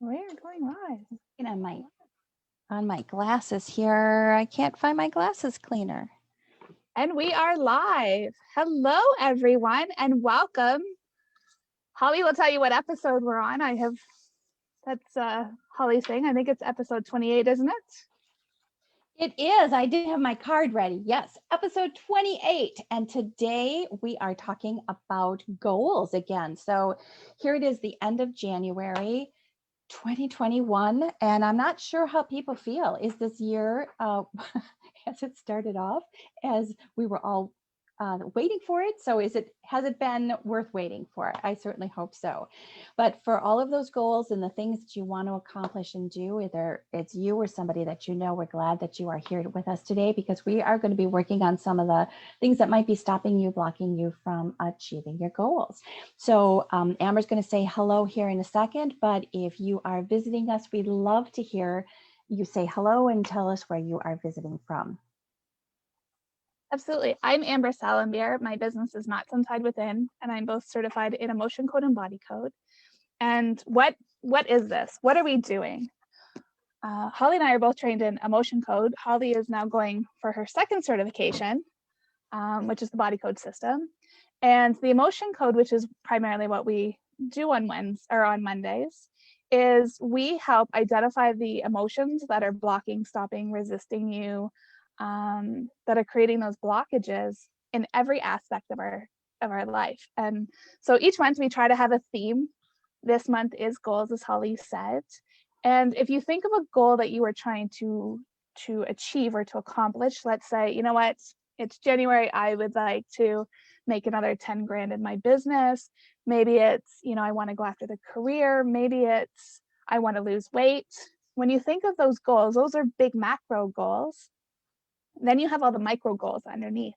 We're going live. Looking on my glasses here. I can't find my glasses cleaner. And we are live. Hello, everyone, and welcome. Holly will tell you what episode we're on. That's Holly's thing. I think it's episode 28, isn't it? It is. I didn't have my card ready. Yes, episode 28. And today we are talking about goals again. So here it is, the end of January 2021. And I'm not sure how people feel. Is this year, has it started off as we were all waiting for it? So has it been worth waiting for? I certainly hope so. But for all of those goals and the things that you want to accomplish and do, whether it's you or somebody that you know, we're glad that you are here with us today because we are going to be working on some of the things that might be stopping you, blocking you from achieving your goals. So Amber's going to say hello here in a second, but if you are visiting us, we'd love to hear you say hello and tell us where you are visiting from. Absolutely. I'm Amber Salambier. My business is Knots Inside Within, and I'm both certified in emotion code and body code. And what is this? What are we doing? Holly and I are both trained in emotion code. Holly is now going for her second certification, which is the body code system. And the emotion code, which is primarily what we do on Mondays, is we help identify the emotions that are blocking, stopping, resisting you, that are creating those blockages in every aspect of our life. And so each month we try to have a theme. This month is goals, as Holly said. And if you think of a goal that you are trying to achieve or to accomplish, let's say, you know what, it's January, I would like to make another 10 grand in my business. Maybe it's, I want to go after the career. Maybe it's, I want to lose weight. When you think of those goals, those are big macro goals. Then you have all the micro goals underneath.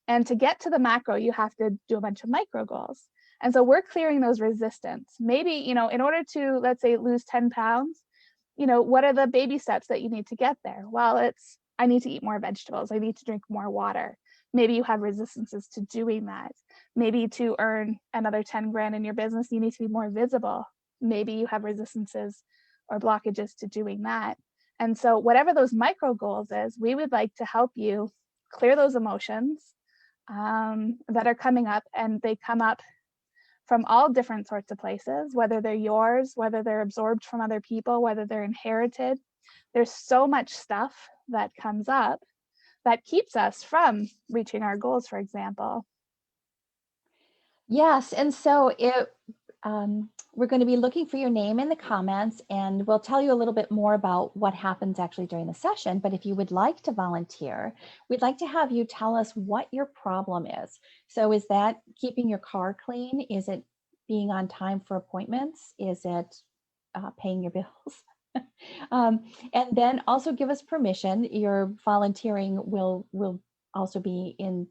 And to get to the macro, you have to do a bunch of micro goals. And so we're clearing those resistance. Maybe, in order to, let's say, lose 10 pounds, what are the baby steps that you need to get there? Well, it's, I need to eat more vegetables. I need to drink more water. Maybe you have resistances to doing that. Maybe to earn another 10 grand in your business, you need to be more visible. Maybe you have resistances or blockages to doing that. And so whatever those micro goals is, we would like to help you clear those emotions that are coming up, and they come up from all different sorts of places, whether they're yours, whether they're absorbed from other people, whether they're inherited. There's so much stuff that comes up that keeps us from reaching our goals, for example. Yes, and so we're going to be looking for your name in the comments, and we'll tell you a little bit more about what happens actually during the session. But if you would like to volunteer, we'd like to have you tell us what your problem is. So is that keeping your car clean? Is it being on time for appointments? Is it paying your bills? And then also give us permission. Your volunteering will also be in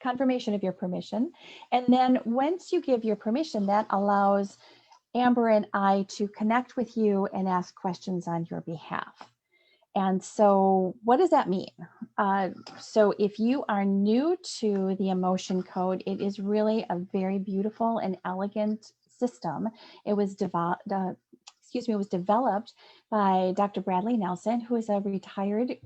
confirmation of your permission. And then once you give your permission, that allows Amber and I to connect with you and ask questions on your behalf. And so what does that mean? So if you are new to the emotion code, it is really a very beautiful and elegant system. It was developed by Dr. Bradley Nelson, who is a retired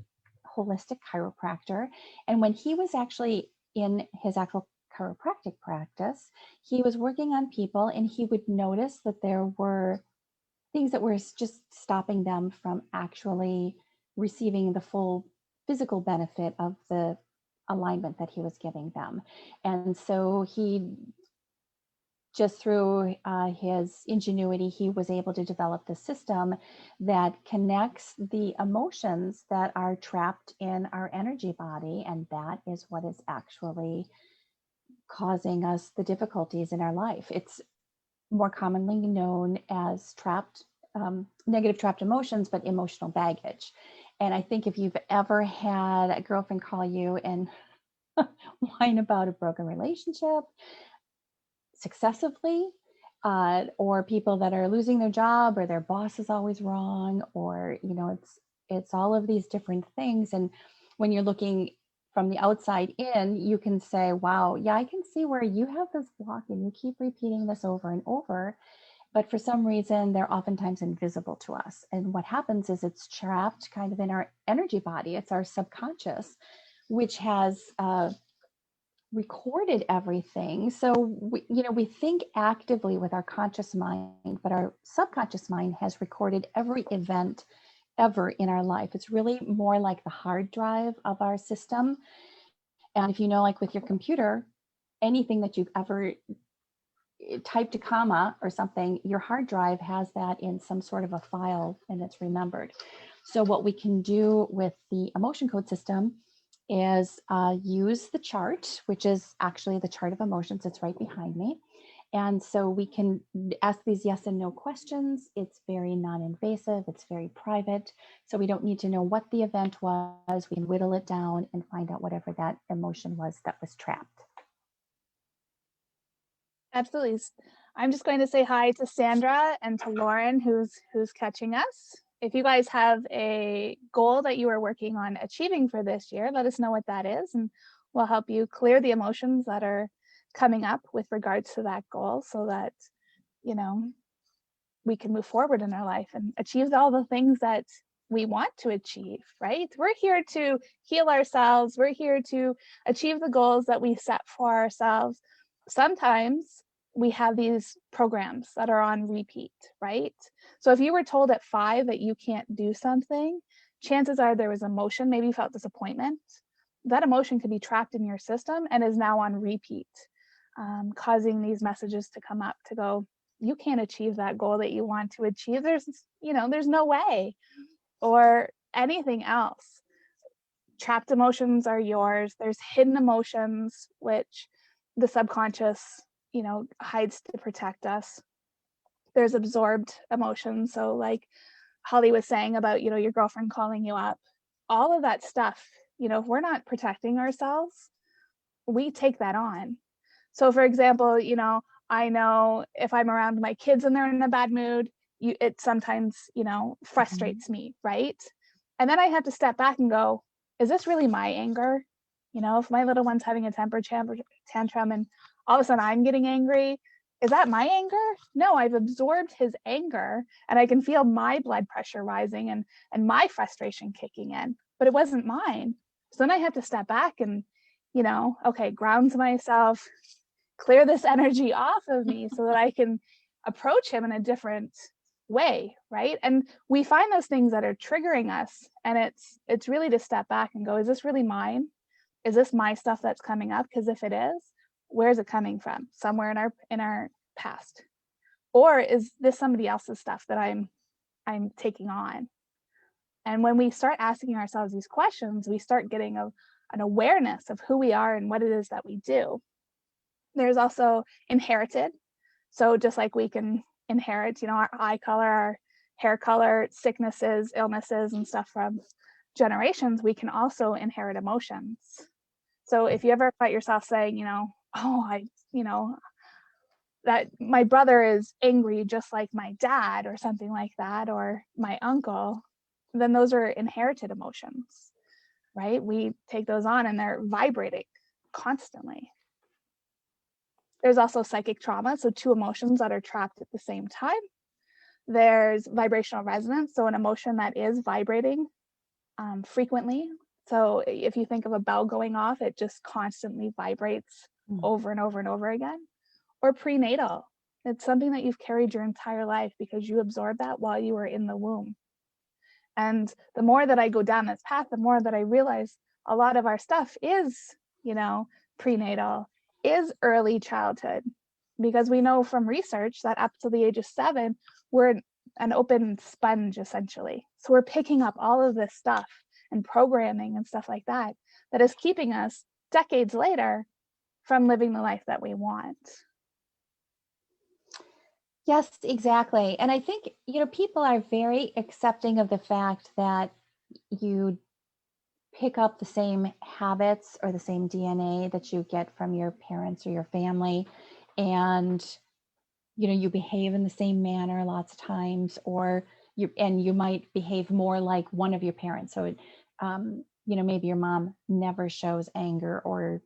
holistic chiropractor. And when he was actually in his actual chiropractic practice, he was working on people, and he would notice that there were things that were just stopping them from actually receiving the full physical benefit of the alignment that he was giving them. And so he, just through his ingenuity, he was able to develop the system that connects the emotions that are trapped in our energy body. And that is what is actually causing us the difficulties in our life. It's more commonly known as negative trapped emotions, but emotional baggage. And I think if you've ever had a girlfriend call you and whine about a broken relationship successively, or people that are losing their job, or their boss is always wrong, or it's all of these different things. And when you're looking from the outside in, you can say, wow, yeah, I can see where you have this block and you keep repeating this over and over. but for some reason, they're oftentimes invisible to us. And what happens is it's trapped kind of in our energy body. It's our subconscious, which has recorded everything. So we think actively with our conscious mind, but our subconscious mind has recorded every event ever in our life. It's really more like the hard drive of our system. And if you know, like with your computer, anything that you've ever typed a comma or something, your hard drive has that in some sort of a file and it's remembered. So what we can do with the emotion code system is use the chart, which is actually the chart of emotions. It's right behind me. And so we can ask these yes and no questions. It's very non-invasive. It's very private. So we don't need to know what the event was. We can whittle it down and find out whatever that emotion was that was trapped. Absolutely. I'm just going to say hi to Sandra and to Lauren, who's catching us. If you guys have a goal that you are working on achieving for this year, let us know what that is, and we'll help you clear the emotions that are coming up with regards to that goal so that, we can move forward in our life and achieve all the things that we want to achieve, right? We're here to heal ourselves. We're here to achieve the goals that we set for ourselves. Sometimes we have these programs that are on repeat, right? So if you were told at 5 that you can't do something, chances are there was emotion, maybe you felt disappointment. That emotion could be trapped in your system and is now on repeat, causing these messages to come up to go, you can't achieve that goal that you want to achieve. There's no way, or anything else. Trapped emotions are yours. There's hidden emotions, which the subconscious, hides to protect us. There's absorbed emotions. So like Holly was saying about, your girlfriend calling you up, all of that stuff, if we're not protecting ourselves, we take that on. So for example, I know if I'm around my kids and they're in a bad mood, it sometimes, frustrates me, right? And then I have to step back and go, is this really my anger? If my little one's having a temper tantrum and all of a sudden I'm getting angry, is that my anger? No, I've absorbed his anger and I can feel my blood pressure rising and my frustration kicking in, but it wasn't mine. So then I have to step back and, okay, ground myself, clear this energy off of me so that I can approach him in a different way, right? And we find those things that are triggering us, and it's really to step back and go, is this really mine? Is this my stuff that's coming up? Because if it is, where's it coming from? Somewhere in our past. Or is this somebody else's stuff that I'm taking on? And when we start asking ourselves these questions, we start getting an awareness of who we are and what it is that we do. There's also inherited. So just like we can inherit, our eye color, our hair color, sicknesses, illnesses, and stuff from generations, we can also inherit emotions. So if you ever find yourself saying, that my brother is angry just like my dad or something like that, or my uncle, then those are inherited emotions, right? We take those on and they're vibrating constantly. There's also psychic trauma, so 2 emotions that are trapped at the same time. There's vibrational resonance, so an emotion that is vibrating frequently. So if you think of a bell going off, it just constantly vibrates over and over and over again. Or prenatal, it's something that you've carried your entire life because you absorbed that while you were in the womb. And the more that I go down this path, the more that I realize a lot of our stuff is, prenatal, is early childhood, because we know from research that up to the age of 7, we're an open sponge essentially. So we're picking up all of this stuff and programming and stuff like that, that is keeping us decades later from living the life that we want. Yes, exactly. And I think, people are very accepting of the fact that you pick up the same habits or the same DNA that you get from your parents or your family. And, you behave in the same manner lots of times, or you might behave more like one of your parents. So, maybe your mom never shows anger or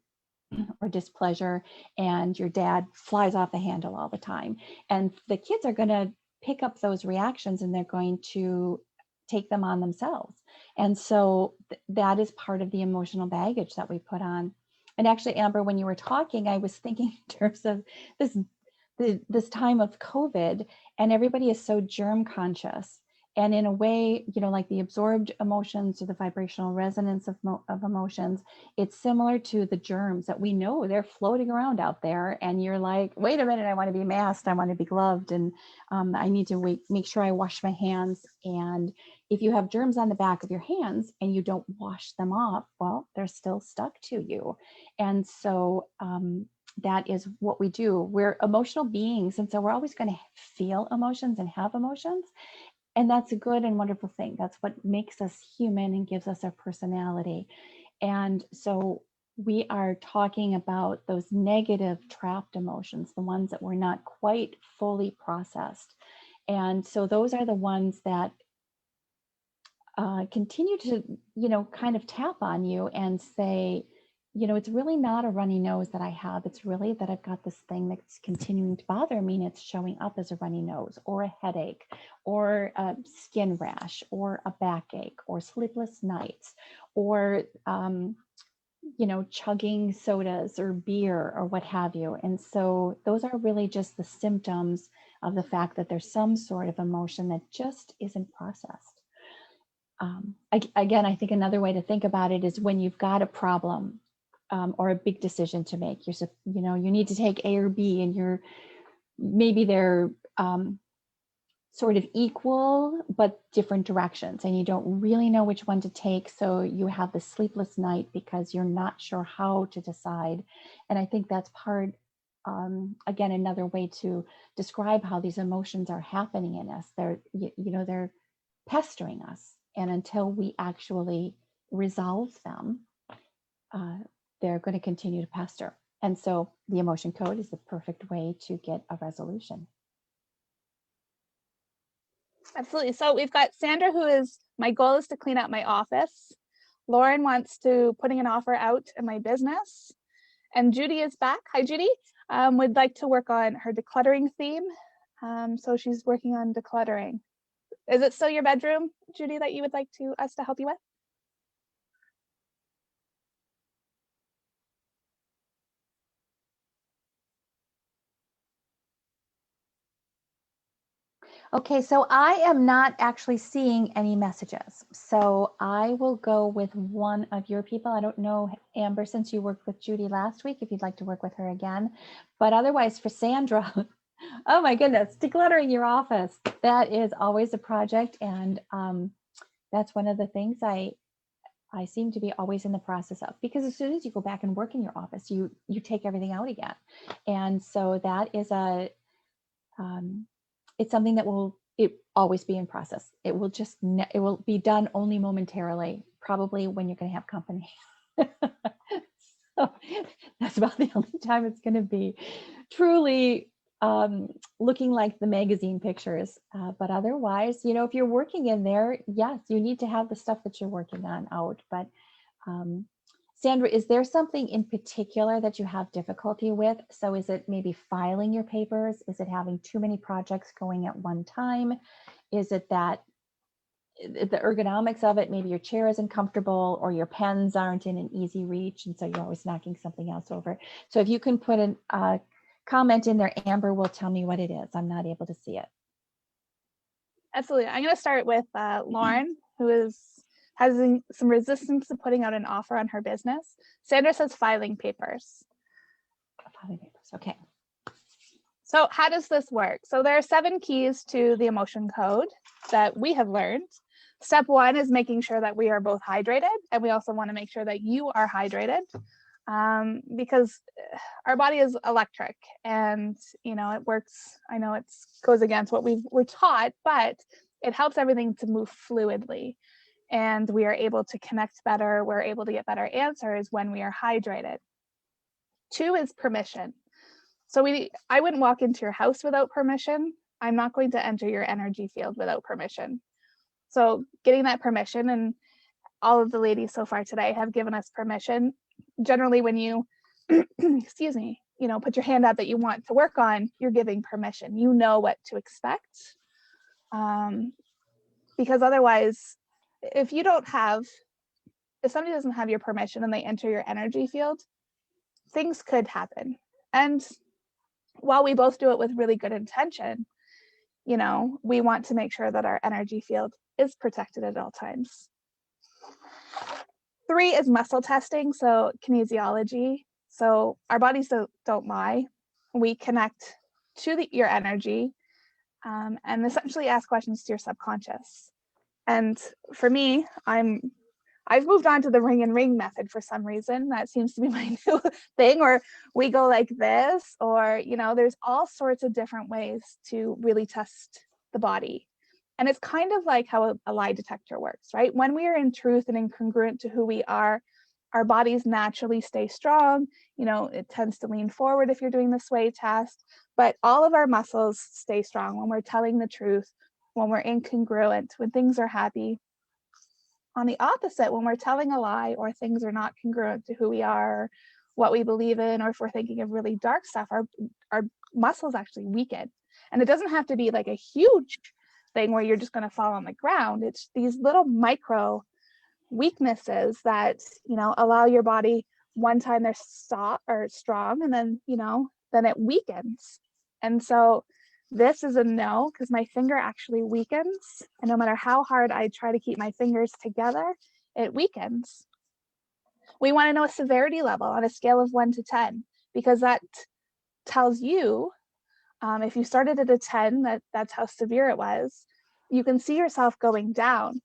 or displeasure, and your dad flies off the handle all the time. And the kids are going to pick up those reactions and they're going to take them on themselves. And so that is part of the emotional baggage that we put on. And actually, Amber, when you were talking, I was thinking in terms of this time of COVID, and everybody is so germ conscious. And in a way, like the absorbed emotions or the vibrational resonance of emotions, it's similar to the germs that we know they're floating around out there. And you're like, wait a minute, I want to be masked, I want to be gloved, and I need to make sure I wash my hands. And if you have germs on the back of your hands and you don't wash them off, well, they're still stuck to you. And so that is what we do. We're emotional beings. And so we're always going to feel emotions and have emotions. And that's a good and wonderful thing. That's what makes us human and gives us our personality. And so we are talking about those negative trapped emotions, the ones that were not quite fully processed. And so those are the ones that continue to, kind of tap on you and say, it's really not a runny nose that I have. It's really that I've got this thing that's continuing to bother me, and it's showing up as a runny nose or a headache or a skin rash or a backache or sleepless nights or, chugging sodas or beer or what have you. And so those are really just the symptoms of the fact that there's some sort of emotion that just isn't processed. Again, I think another way to think about it is when you've got a problem or a big decision to make, you need to take A or B, and maybe they're sort of equal but different directions, and you don't really know which one to take. So you have the sleepless night because you're not sure how to decide. And I think that's part, again, another way to describe how these emotions are happening in us. They're pestering us. And until we actually resolve them, they're going to continue to pester. And so the emotion code is the perfect way to get a resolution. Absolutely. So we've got Sandra, my goal is to clean up my office. Lauren wants to putting an offer out in my business. And Judy is back. Hi, Judy. Would like to work on her decluttering theme. So she's working on decluttering. Is it still your bedroom, Judy, that you would like us to help you with? Okay, so I am not actually seeing any messages. So I will go with one of your people. I don't know, Amber, since you worked with Judy last week, if you'd like to work with her again. But otherwise, for Sandra, oh my goodness, decluttering your office. That is always a project. And that's one of the things I seem to be always in the process of, because as soon as you go back and work in your office, you take everything out again. And so that is it's something that will always be in process. It will just, it will be done only momentarily, probably when you're going to have company. So that's about the only time it's going to be truly looking like the magazine pictures. But otherwise, if you're working in there, yes, you need to have the stuff that you're working on out. But Sandra, is there something in particular that you have difficulty with? So is it maybe filing your papers? Is it having too many projects going at one time? Is it that the ergonomics of it, maybe your chair isn't comfortable or your pens aren't in an easy reach, and so you're always knocking something else over? So if you can put a comment in there, Amber will tell me what it is. I'm not able to see it. Absolutely. I'm going to start with Lauren, who has some resistance to putting out an offer on her business. Sandra says filing papers. Filing papers, okay. So how does this work? So there are 7 keys to the emotion code that we have learned. Step 1 is making sure that we are both hydrated, and we also want to make sure that you are hydrated, because our body is electric, and it works. I know it goes against what we're taught, but it helps everything to move fluidly, and we are able to connect better. We're able to get better answers when we are hydrated. 2 is permission. So I wouldn't walk into your house without permission. I'm not going to enter your energy field without permission. So getting that permission, and all of the ladies so far today have given us permission. Generally, when you excuse me, put your hand out that you want to work on, you're giving permission. You know what to expect. Because otherwise, if somebody doesn't have your permission and they enter your energy field, things could happen. And while we both do it with really good intention, we want to make sure that our energy field is protected at all times. 3 is muscle testing, so kinesiology. So our bodies don't lie. We connect to your energy and essentially ask questions to your subconscious. And for me, I've moved on to the ring and ring method for some reason. That seems to be my new thing, or we go like this, or, there's all sorts of different ways to really test the body. And it's kind of like how a lie detector works, right? When we are in truth and incongruent to who we are, our bodies naturally stay strong. It tends to lean forward if you're doing the sway test, but all of our muscles stay strong when we're telling the truth, when we're incongruent, when things are happy. On the opposite, when we're telling a lie or things are not congruent to who we are, what we believe in, or if we're thinking of really dark stuff, our muscles actually weaken. And it doesn't have to be like a huge thing where you're just going to fall on the ground. It's these little micro weaknesses that, allow your body, one time they're strong, and then, then it weakens. And so this is a no, because my finger actually weakens. And no matter how hard I try to keep my fingers together, it weakens. We want to know a severity level on a scale of 1 to 10, because that tells you, if you started at a 10, that's how severe it was. You can see yourself going down,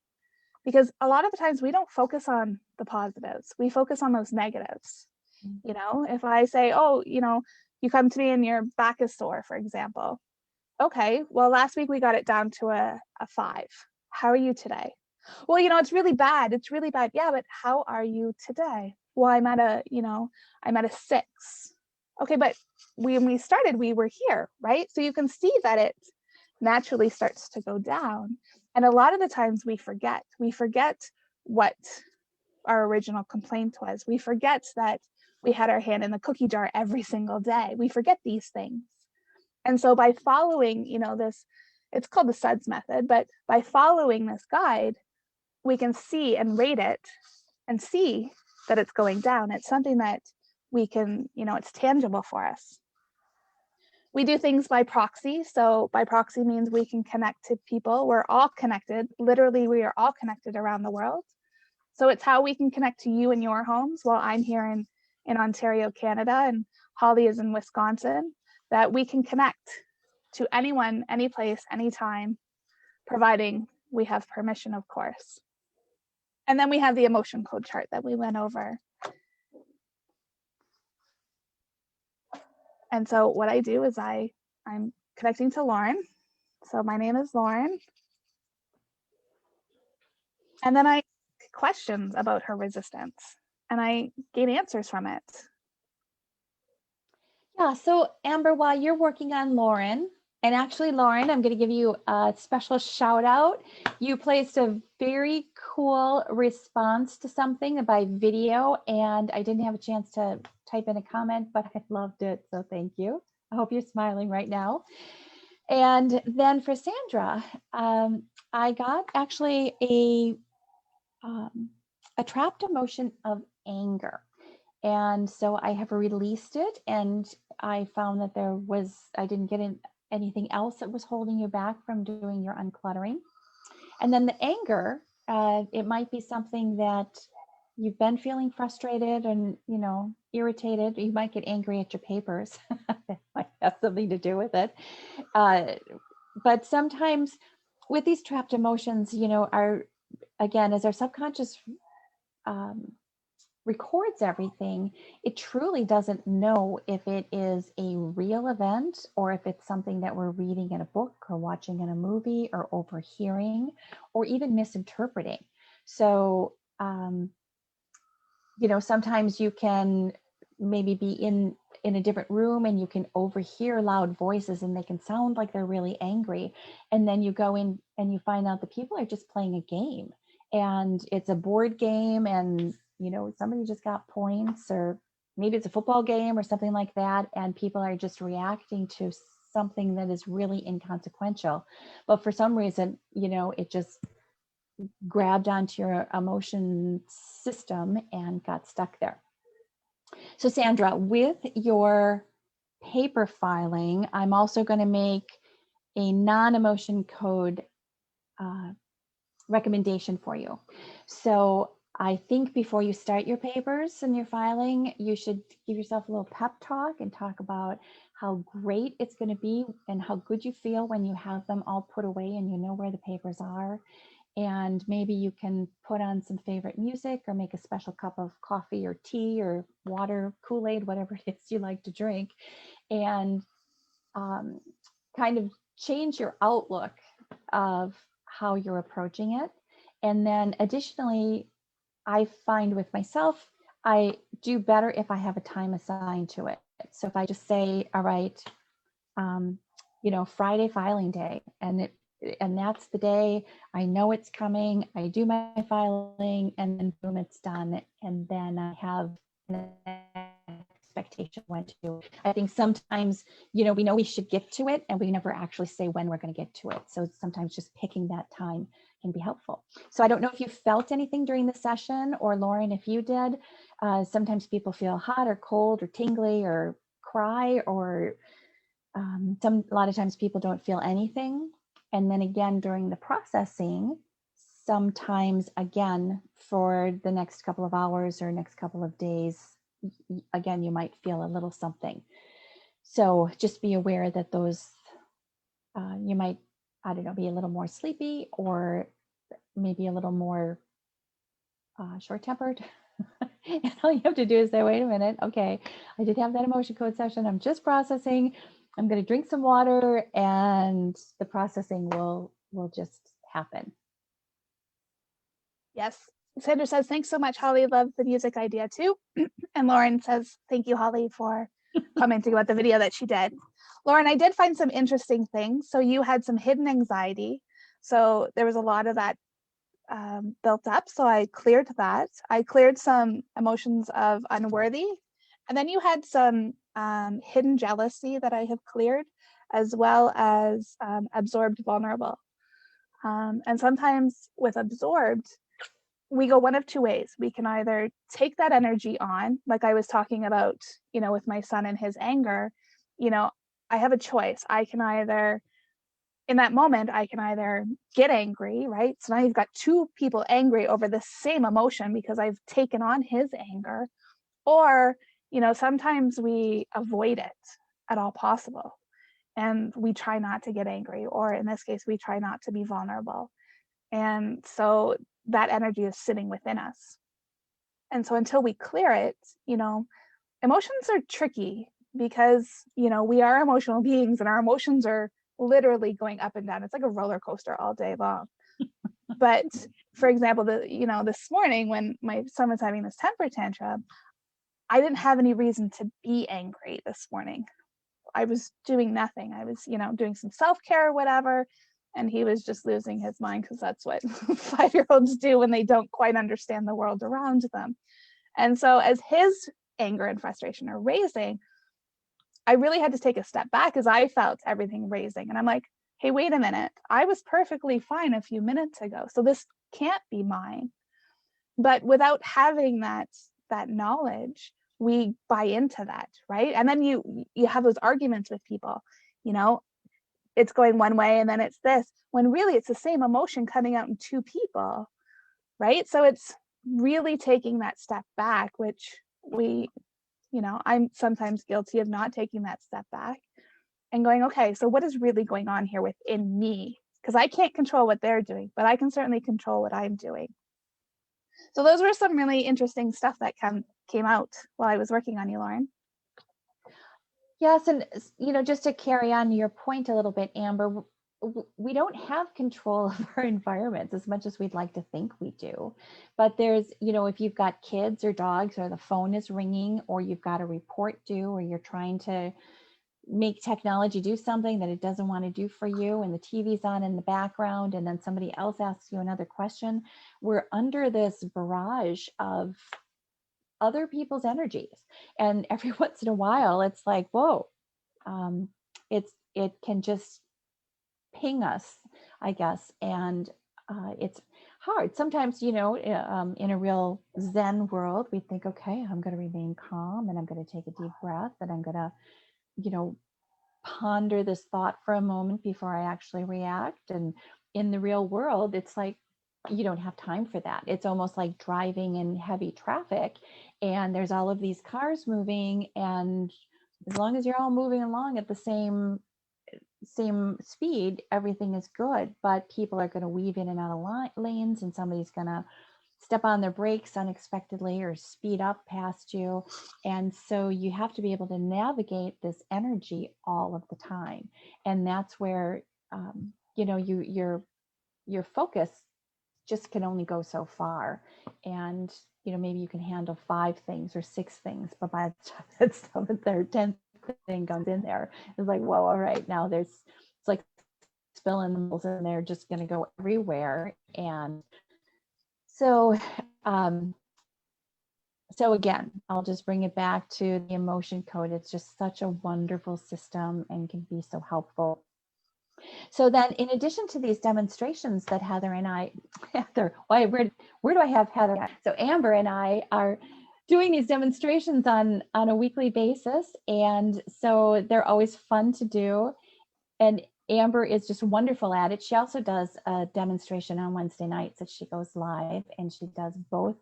because a lot of the times we don't focus on the positives. We focus on those negatives. If I say, oh, you come to me and your back is sore, for example. Okay, well, last week we got it down to a 5. How are you today? Well, it's really bad. It's really bad. Yeah, but how are you today? Well, I'm at a 6. Okay, but when we started, we were here, right? So you can see that it naturally starts to go down. And a lot of the times we forget what our original complaint was. We forget that we had our hand in the cookie jar every single day. We forget these things. And so by following, it's called the SUDS method, but by following this guide, we can see and rate it and see that it's going down. It's something that we can, it's tangible for us. We do things by proxy. So by proxy means we can connect to people. We're all connected. Literally, we are all connected around the world. So it's how we can connect to you in your homes while I'm here in Ontario, Canada, and Holly is in Wisconsin, that we can connect to anyone, any place, anytime, providing we have permission, of course. And then we have the emotion code chart that we went over. And so what I do is I'm connecting to Lauren. So my name is Lauren. And then I ask questions about her resistance, and I gain answers from it. Yeah, so Amber, while you're working on Lauren, and actually, Lauren, I'm going to give you a special shout out. You placed a very cool response to something by video, and I didn't have a chance to type in a comment, but I loved it. So thank you. I hope you're smiling right now. And then for Sandra, I got actually a trapped emotion of anger. And so I have released it, and I found that I didn't get anything else that was holding you back from doing your uncluttering. And then the anger, it might be something that you've been feeling frustrated and, irritated. You might get angry at your papers. That might have something to do with it. But sometimes with these trapped emotions, again, as our subconscious records everything, it truly doesn't know if it is a real event or if it's something that we're reading in a book or watching in a movie or overhearing or even misinterpreting. So, sometimes you can maybe be in a different room and you can overhear loud voices and they can sound like they're really angry. And then you go in and you find out the people are just playing a game, and it's a board game, and somebody just got points, or maybe it's a football game or something like that, and people are just reacting to something that is really inconsequential. But for some reason, it just grabbed onto your emotion system and got stuck there. So Sandra, with your paper filing, I'm also going to make a non-emotion code recommendation for you. So I think before you start your papers and your filing, you should give yourself a little pep talk and talk about how great it's going to be and how good you feel when you have them all put away and you know where the papers are. And maybe you can put on some favorite music or make a special cup of coffee or tea or water, Kool-Aid, whatever it is you like to drink, and kind of change your outlook of how you're approaching it. And then additionally, I find with myself, I do better if I have a time assigned to it. So if I just say, all right, Friday filing day, and that's the day I know it's coming, I do my filing, and then boom, it's done. And then I have an expectation when to. I think sometimes, we know we should get to it and we never actually say when we're going to get to it. So sometimes just picking that time can be helpful. So I don't know if you felt anything during the session, or Lauren, if you did. Sometimes people feel hot or cold or tingly or cry, or a lot of times people don't feel anything. And then again, during the processing, sometimes again, for the next couple of hours or next couple of days, again, you might feel a little something. So just be aware that those, you might, I don't know, be a little more sleepy or maybe a little more short-tempered. And all you have to do is say, wait a minute, okay, I did have that emotion code session. I'm just processing. I'm going to drink some water and the processing will just happen. Yes. Sandra says, thanks so much, Holly. Love the music idea too. And Lauren says, thank you, Holly, for commenting about the video that she did. Lauren, I did find some interesting things. So you had some hidden anxiety. So there was a lot of that built up. So I cleared that. I cleared some emotions of unworthy. And then you had some hidden jealousy that I have cleared, as well as absorbed vulnerable. And sometimes with absorbed, we go one of two ways. We can either take that energy on, like I was talking about, with my son and his anger, I have a choice. I can either, in that moment, I can either get angry, right? So now you've got two people angry over the same emotion because I've taken on his anger. Or, sometimes we avoid it at all possible. And we try not to get angry, or in this case, we try not to be vulnerable. And so that energy is sitting within us. And so until we clear it, emotions are tricky because, we are emotional beings and our emotions are literally going up and down. It's like a roller coaster all day long. But for example, this morning when my son was having this temper tantrum, I didn't have any reason to be angry this morning. I was doing nothing. I was, doing some self-care or whatever. And he was just losing his mind because that's what 5-year-olds do when they don't quite understand the world around them. And so as his anger and frustration are raising, I really had to take a step back as I felt everything raising. And I'm like, hey, wait a minute. I was perfectly fine a few minutes ago. So this can't be mine. But without having that knowledge, we buy into that, right? And then you have those arguments with people, it's going one way and then it's this, when really it's the same emotion coming out in two people, right? So it's really taking that step back, which I'm sometimes guilty of not taking that step back and going, okay, so what is really going on here within me? Because I can't control what they're doing, but I can certainly control what I'm doing. So those were some really interesting stuff that came out while I was working on you, Lauren. Yes, and just to carry on your point a little bit, Amber, we don't have control of our environments as much as we'd like to think we do. But there's, if you've got kids or dogs, or the phone is ringing, or you've got a report due, or you're trying to make technology do something that it doesn't want to do for you, and the TV's on in the background, and then somebody else asks you another question, we're under this barrage of other people's energies. And every once in a while, it's like, whoa, it can just ping us, I guess. And it's hard. Sometimes, in a real Zen world, we think, okay, I'm going to remain calm and I'm going to take a deep breath and I'm going to, ponder this thought for a moment before I actually react. And in the real world, it's like, you don't have time for that. It's almost like driving in heavy traffic and there's all of these cars moving. And as long as you're all moving along at the same speed, everything is good. But people are going to weave in and out of lanes, and somebody's going to step on their brakes unexpectedly or speed up past you. And so you have to be able to navigate this energy all of the time. And that's where, your focus just can only go so far. And, maybe you can handle 5 things or 6 things, but by the time that 7th or 10th thing comes in there, it's like, whoa, all right, now it's like spilling the mills and they're just going to go everywhere. And so, so again, I'll just bring it back to the emotion code. It's just such a wonderful system and can be so helpful. So then, in addition to these demonstrations that Heather and I, where do I have Heather? So Amber and I are doing these demonstrations on a weekly basis. And so they're always fun to do. And Amber is just wonderful at it. She also does a demonstration on Wednesday nights that she goes live, and she does both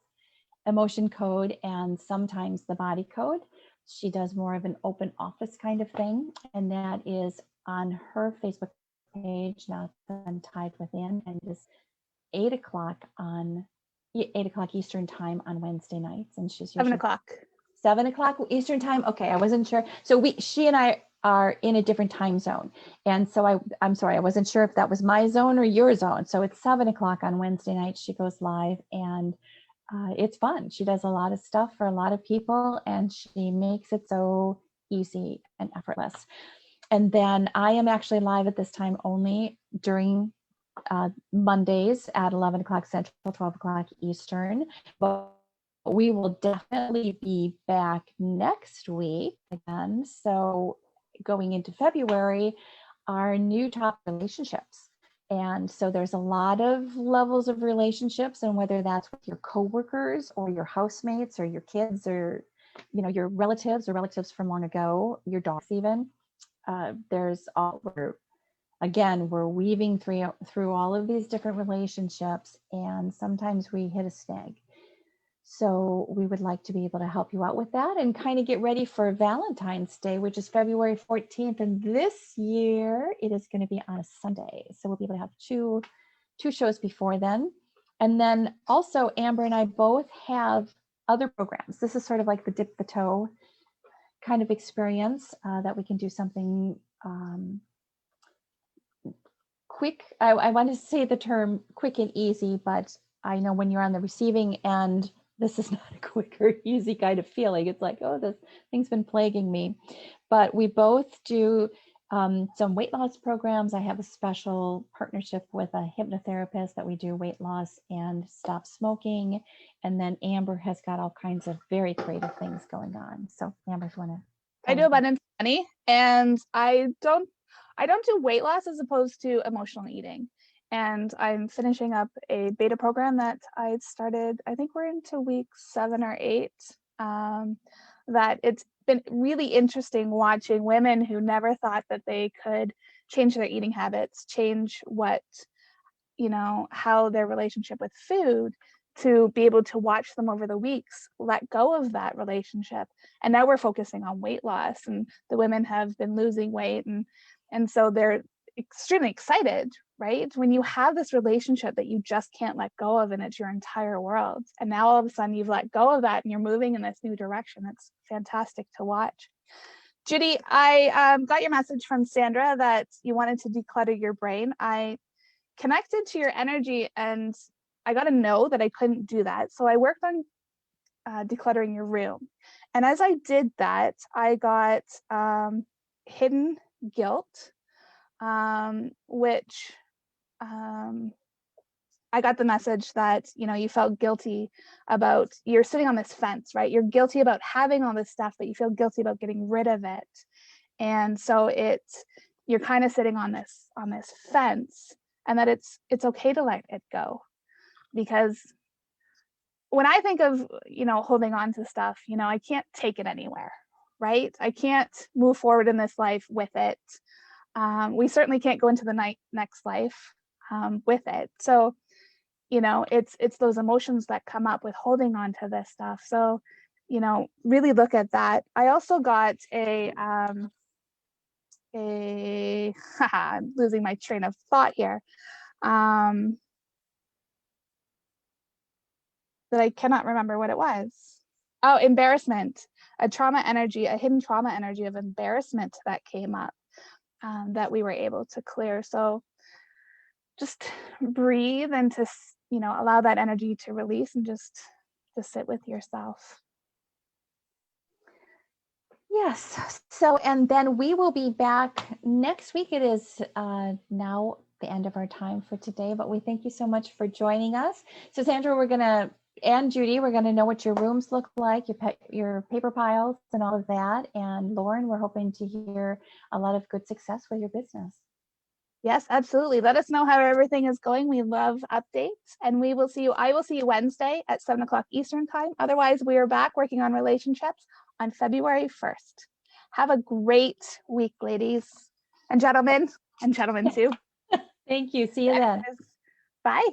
emotion code and sometimes the body code. She does more of an open office kind of thing, and that is on her Facebook page, Now I'm Tied Within, and it is 8 o'clock Eastern time on Wednesday nights, and she's usually 7 o'clock. 7 o'clock Eastern time. Okay, I wasn't sure. So she and I are in a different time zone, and so I'm sorry, I wasn't sure if that was my zone or your zone. So it's 7 o'clock on Wednesday night. She goes live, and it's fun. She does a lot of stuff for a lot of people, and she makes it so easy and effortless. And then I am actually live at this time only during Mondays at 11 o'clock Central, 12 o'clock Eastern. But we will definitely be back next week again. So going into February, our new top relationships. And so there's a lot of levels of relationships, and whether that's with your coworkers or your housemates or your kids or, your relatives or relatives from long ago, your dogs even, there's all, we're weaving through all of these different relationships, and sometimes we hit a snag. So we would like to be able to help you out with that and kind of get ready for Valentine's Day, which is February 14th. And this year it is going to be on a Sunday. So we'll be able to have two shows before then. And then also Amber and I both have other programs. This is sort of like the dip the toe kind of experience that we can do something quick. I want to say the term quick and easy, but I know when you're on the receiving end, this is not a quick or easy kind of feeling. It's like, oh, this thing's been plaguing me. But we both do some weight loss programs. I have a special partnership with a hypnotherapist that we do weight loss and stop smoking. And then Amber has got all kinds of very creative things going on. So Amber, if you want to. I do abundance money, and I don't do weight loss as opposed to emotional eating. And I'm finishing up a beta program that I started, I think we're into week 7 or 8, that it's been really interesting watching women who never thought that they could change their eating habits, change how their relationship with food, to be able to watch them over the weeks let go of that relationship. And now we're focusing on weight loss, and the women have been losing weight, and so they're extremely excited, right? When you have this relationship that you just can't let go of, and it's your entire world, and now all of a sudden you've let go of that and you're moving in this new direction. It's fantastic to watch. Judy, I got your message from Sandra that you wanted to declutter your brain. I connected to your energy, and I got to know that I couldn't do that. So I worked on decluttering your room. And as I did that, I got hidden guilt, which I got the message that, you felt guilty about, you're sitting on this fence, right? You're guilty about having all this stuff, but you feel guilty about getting rid of it. And so you're kind of sitting on this fence, and that it's okay to let it go. Because when I think of, holding on to stuff, I can't take it anywhere, right? I can't move forward in this life with it. We certainly can't go into the next life with it. So, it's those emotions that come up with holding on to this stuff. So, really look at that. I also got I'm losing my train of thought here. That I cannot remember what it was. Oh, embarrassment, a hidden trauma energy of embarrassment that came up, that we were able to clear. So just breathe and to, allow that energy to release, and just to sit with yourself. Yes. So, and then we will be back next week. It is now the end of our time for today, but we thank you so much for joining us. So Sandra, and Judy, we're going to know what your rooms look like, your paper piles and all of that. And Lauren, we're hoping to hear a lot of good success with your business. Yes, absolutely. Let us know how everything is going. We love updates, and I will see you Wednesday at 7:00 Eastern time. Otherwise, we are back working on relationships on February 1st. Have a great week, ladies and gentlemen too. Thank you. See you then. Bye.